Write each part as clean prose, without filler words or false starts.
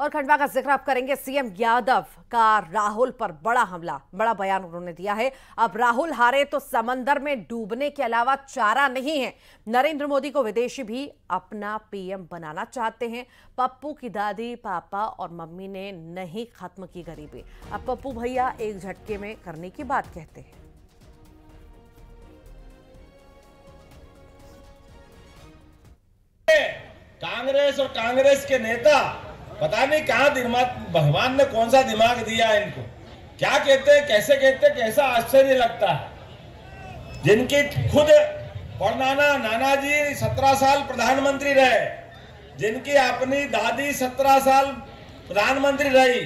और खंडवा का जिक्र आप करेंगे। सीएम यादव का राहुल पर बड़ा हमला, बड़ा बयान उन्होंने दिया है। अब राहुल हारे तो समंदर में डूबने के अलावा चारा नहीं है। नरेंद्र मोदी को विदेशी भी अपना पीएम बनाना चाहते हैं। पप्पू की दादी, पापा और मम्मी ने नहीं खत्म की गरीबी। अब पप्पू भैया एक झटके में करने की बात कहते हैं। कांग्रेस और कांग्रेस के नेता पता नहीं कहां दिमाग, भगवान ने कौन सा दिमाग दिया है इनको। क्या कहते हैं, कैसे कहते हैं, कैसा आश्चर्य लगता है। जिनकी खुद परनाना नाना जी 17 साल प्रधानमंत्री रहे, जिनकी अपनी दादी 17 साल प्रधानमंत्री रही,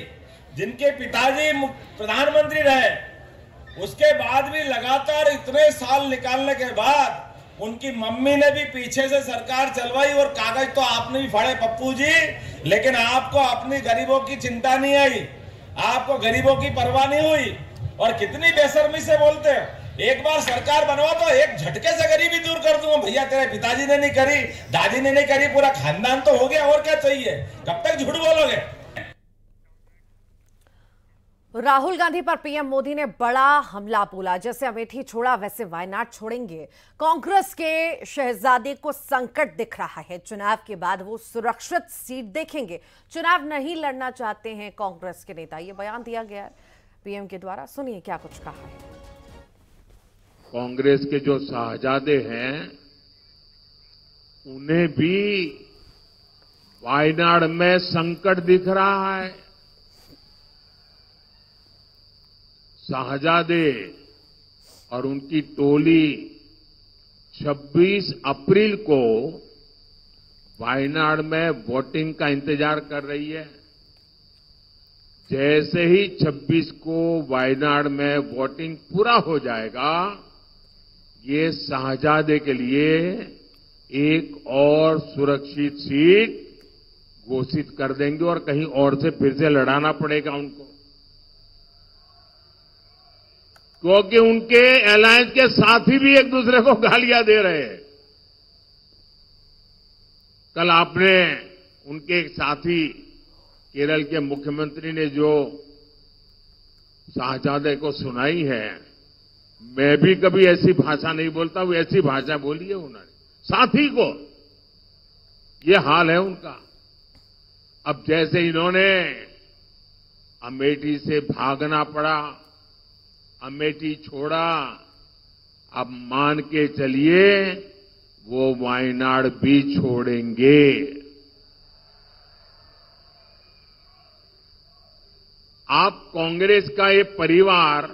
जिनके पिताजी प्रधानमंत्री रहे, उसके बाद भी लगातार इतने साल निकालने के बाद उनकी मम्मी ने भी पीछे से सरकार चलवाई और कागज तो आपने भी फाड़े पप्पू जी, लेकिन आपको अपनी गरीबों की चिंता नहीं आई, आपको गरीबों की परवाह नहीं हुई। और कितनी बेशर्मी से बोलते हैं, एक बार सरकार बनवा तो एक झटके से गरीबी दूर कर दूंगा। भैया तेरे पिताजी ने नहीं करी, दादी ने नहीं करी, पूरा खानदान तो हो गया, और क्या चाहिए? कब तक झूठ बोलोगे? राहुल गांधी पर पीएम मोदी ने बड़ा हमला बोला। जैसे अमेठी छोड़ा वैसे वायनाड छोड़ेंगे। कांग्रेस के शहजादे को संकट दिख रहा है। चुनाव के बाद वो सुरक्षित सीट देखेंगे। चुनाव नहीं लड़ना चाहते हैं कांग्रेस के नेता। ये बयान दिया गया है पीएम के द्वारा। सुनिए क्या कुछ कहा है। कांग्रेस के जो शहजादे हैं उन्हें भी वायनाड में संकट दिख रहा है। शहजादे और उनकी टोली 26 अप्रैल को वायनाड में वोटिंग का इंतजार कर रही है। जैसे ही 26 को वायनाड में वोटिंग पूरा हो जाएगा, ये शहजादे के लिए एक और सुरक्षित सीट घोषित कर देंगे और कहीं और से फिर से लड़ाना पड़ेगा उनको, क्योंकि उनके अलायंस के साथी भी एक दूसरे को गालियां दे रहे हैं। कल आपने उनके एक साथी केरल के मुख्यमंत्री ने जो शहजादे को सुनाई है, मैं भी कभी ऐसी भाषा नहीं बोलता, वो ऐसी भाषा बोली है उन्होंने साथी को। ये हाल है उनका। अब जैसे इन्होंने अमेठी से भागना पड़ा, अमेठी छोड़ा, अब मान के चलिए वो वायनाड भी छोड़ेंगे। आप कांग्रेस का ये परिवार,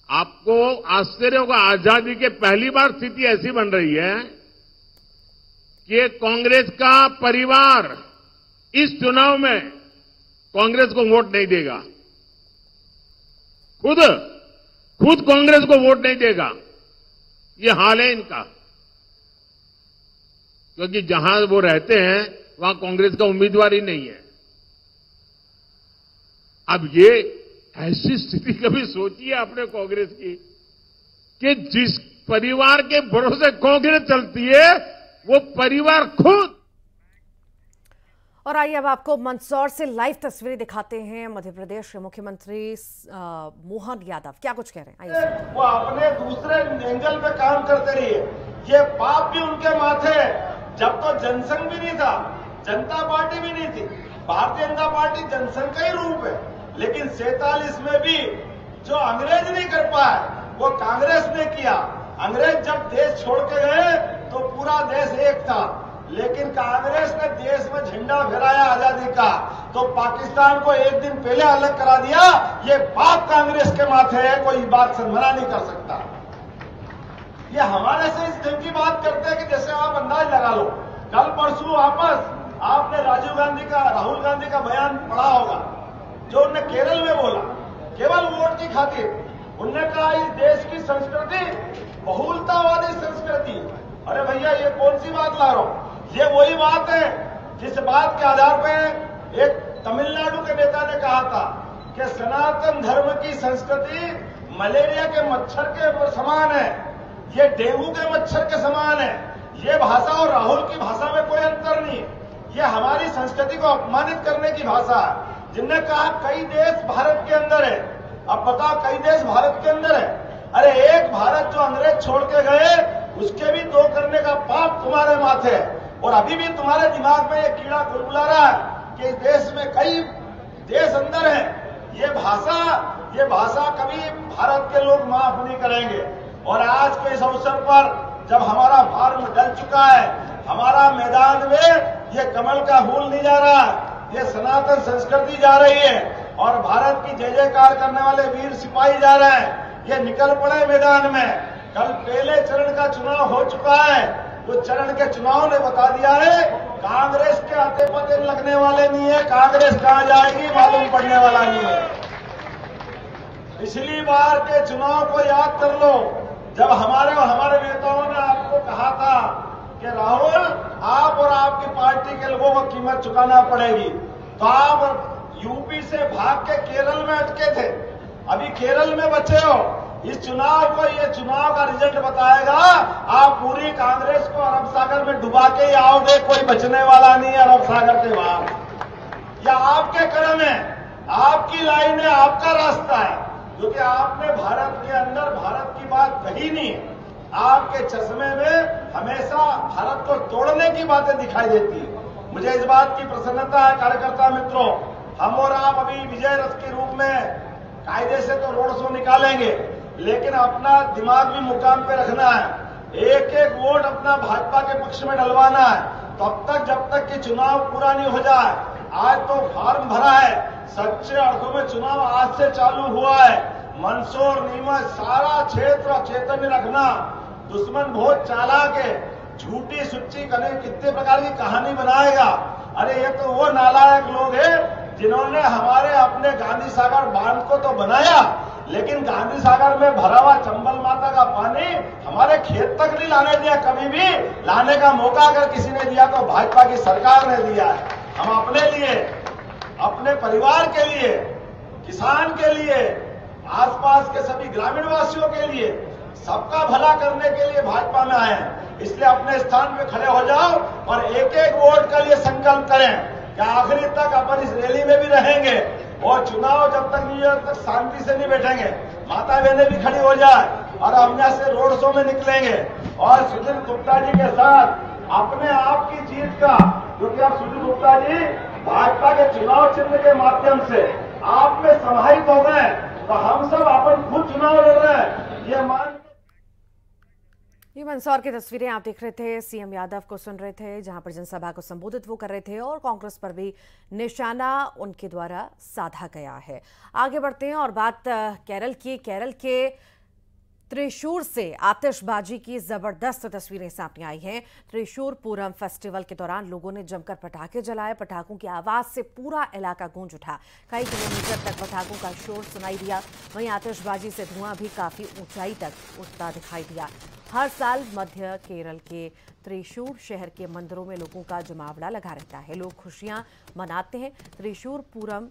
आपको आश्चर्य होगा, आजादी के पहली बार स्थिति ऐसी बन रही है कि कांग्रेस का परिवार इस चुनाव में कांग्रेस को वोट नहीं देगा। खुद कांग्रेस को वोट नहीं देगा। ये हाल है इनका, क्योंकि जहां वो रहते हैं वहां कांग्रेस का उम्मीदवार ही नहीं है। अब ये ऐसी स्थिति कभी सोची है आपने कांग्रेस की कि जिस परिवार के भरोसे कांग्रेस चलती है वो परिवार खुद। और आइए अब आपको मंदसौर से लाइव तस्वीरें दिखाते हैं। मध्य प्रदेश के मुख्यमंत्री मोहन यादव क्या कुछ कह रहे हैं, आइए। वो अपने दूसरे एंगल पे काम करते रहिए। ये पाप भी उनके माथे है। जब तो जनसंघ भी नहीं था, जनता पार्टी भी नहीं थी, भारतीय जनता पार्टी जनसंघ का ही रूप है, लेकिन 47 में भी जो अंग्रेज नहीं कर पाए वो कांग्रेस ने किया। अंग्रेज जब देश छोड़ के गए तो पूरा देश एक था, लेकिन कांग्रेस ने देश में झंडा फहराया आजादी का, तो पाकिस्तान को एक दिन पहले अलग करा दिया। ये पाप कांग्रेस के माथे है, कोई बात से मना नहीं कर सकता। ये हमारे से इस ढंग की बात करते हैं कि जैसे आप अंदाज लगा लो। कल परसों वापस आपने राहुल गांधी का बयान पढ़ा होगा, जो उन्होंने केरल में बोला, केवल वोट की खातिर। उन्होंने कहा इस देश की संस्कृति बहुलतावादी संस्कृति। अरे भैया ये कौन सी बात ला रहा हूं? ये वही बात है जिस बात के आधार पे एक तमिलनाडु के नेता ने कहा था कि सनातन धर्म की संस्कृति मलेरिया के मच्छर के समान है, ये डेंगू के मच्छर के समान है। ये भाषा और राहुल की भाषा में कोई अंतर नहीं है। ये हमारी संस्कृति को अपमानित करने की भाषा है। जिनने कहा कई देश भारत के अंदर है, अब बताओ कई देश भारत के अंदर है? अरे एक भारत जो अंग्रेज छोड़ के गए, उसके भी दो करने का पाप तुम्हारे माथे है। और अभी भी तुम्हारे दिमाग में ये कीड़ा कुलबुला रहा है कि इस देश में कई देश अंदर है। ये भाषा कभी भारत के लोग माफ नहीं करेंगे। और आज के इस अवसर पर जब हमारा फार्म डल चुका है, हमारा मैदान में ये कमल का फूल नहीं जा रहा, ये सनातन संस्कृति जा रही है और भारत की जय जयकार करने वाले वीर सिपाही जा रहे हैं। ये निकल पड़े मैदान में। कल पहले चरण का चुनाव हो चुका है। उस चरण के चुनाव ने बता दिया है कांग्रेस के आते पते लगने वाले नहीं है, कांग्रेस कहां जाएगी मालूम पड़ने वाला नहीं है। पिछली बार के चुनाव को याद कर लो, जब हमारे नेताओं ने आपको कहा था कि राहुल आप और आपकी पार्टी के लोगों को कीमत चुकाना पड़ेगी, तो आप यूपी से भाग के केरल में अटके थे, अभी केरल में बचे हो। इस चुनाव को, ये चुनाव का रिजल्ट बताएगा, आप पूरी कांग्रेस को अरब सागर में डुबा के ही आओगे, कोई बचने वाला नहीं है अरब सागर के बाहर। यह आपके कर्म है, आपकी लाइन है, आपका रास्ता है, क्योंकि आपने भारत के अंदर भारत की बात कही नहीं है। आपके चश्मे में हमेशा भारत को तोड़ने की बातें दिखाई देती है। मुझे इस बात की प्रसन्नता है कार्यकर्ता मित्रों, हम और आप अभी विजय रथ के रूप में कायदे से तो रोड शो निकालेंगे, लेकिन अपना दिमाग भी मुकाम पे रखना है। एक एक वोट अपना भाजपा के पक्ष में डलवाना है, तब तक जब तक कि चुनाव पूरा नहीं हो जाए। आज तो फॉर्म भरा है, सच्चे अर्थों में चुनाव आज से चालू हुआ है। मंदसौर, नीमच, सारा क्षेत्र चैतन्य रखना। दुश्मन बहुत चालाक है, झूठी सुच्ची कितने प्रकार की कहानी बनाएगा। अरे ये तो वो नालायक लोग हैं जिन्होंने हमारे अपने गांधी सागर बांध को तो बनाया, लेकिन गांधी सागर में भरा हुआ चंबल माता का पानी हमारे खेत तक नहीं लाने दिया। कभी भी लाने का मौका अगर किसी ने दिया तो भाजपा की सरकार ने दिया है। हम अपने लिए, अपने परिवार के लिए, किसान के लिए, आसपास के सभी ग्रामीण वासियों के लिए, सबका भला करने के लिए भाजपा में आए हैं। इसलिए अपने स्थान पे खड़े हो जाओ और एक एक वोट के लिए संकल्प करें कि आखिरी तक अपन इस रैली में भी रहेंगे और चुनाव जब तक नहीं जब तक शांति से नहीं बैठेंगे। माता बहनें भी खड़ी हो जाए और हम यहाँ से रोड शो में निकलेंगे और सुनील गुप्ता जी के साथ अपने आप की जीत का, क्योंकि अब सुनील गुप्ता जी भाजपा के चुनाव चिन्ह के माध्यम से आप में समाहित हो गए, तो हम सब अपन खुद चुनाव लड़ रहे हैं ये मान। ये मंदसौर की तस्वीरें आप देख रहे थे, सीएम यादव को सुन रहे थे, जहां पर जनसभा को संबोधित वो कर रहे थे और कांग्रेस पर भी निशाना उनके द्वारा साधा गया है। आगे बढ़ते हैं और बात केरल की। केरल के त्रिशूर से आतिशबाजी की जबरदस्त तस्वीरें सामने आई हैं। त्रिशूर पूरम फेस्टिवल के दौरान लोगों ने जमकर पटाखे जलाए। पटाखों की आवाज से पूरा इलाका गूंज उठा, कई किलोमीटर तक पटाखों का शोर सुनाई दिया। वहीं आतिशबाजी से धुआं भी काफी ऊंचाई तक उठता दिखाई दिया। हर साल मध्य केरल के त्रिशूर शहर के मंदिरों में लोगों का जमावड़ा लगा रहता है, लोग खुशियां मनाते हैं। त्रिशूर पूरम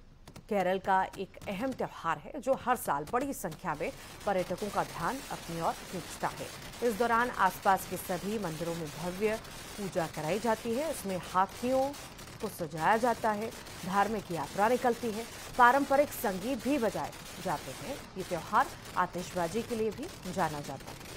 केरल का एक अहम त्यौहार है जो हर साल बड़ी संख्या में पर्यटकों का ध्यान अपनी ओर खींचता है। इस दौरान आसपास के सभी मंदिरों में भव्य पूजा कराई जाती है। इसमें हाथियों को सजाया जाता है, धार्मिक यात्रा निकलती है, पारंपरिक संगीत भी बजाए जाते हैं। ये त्यौहार आतिशबाजी के लिए भी जाना जाता है।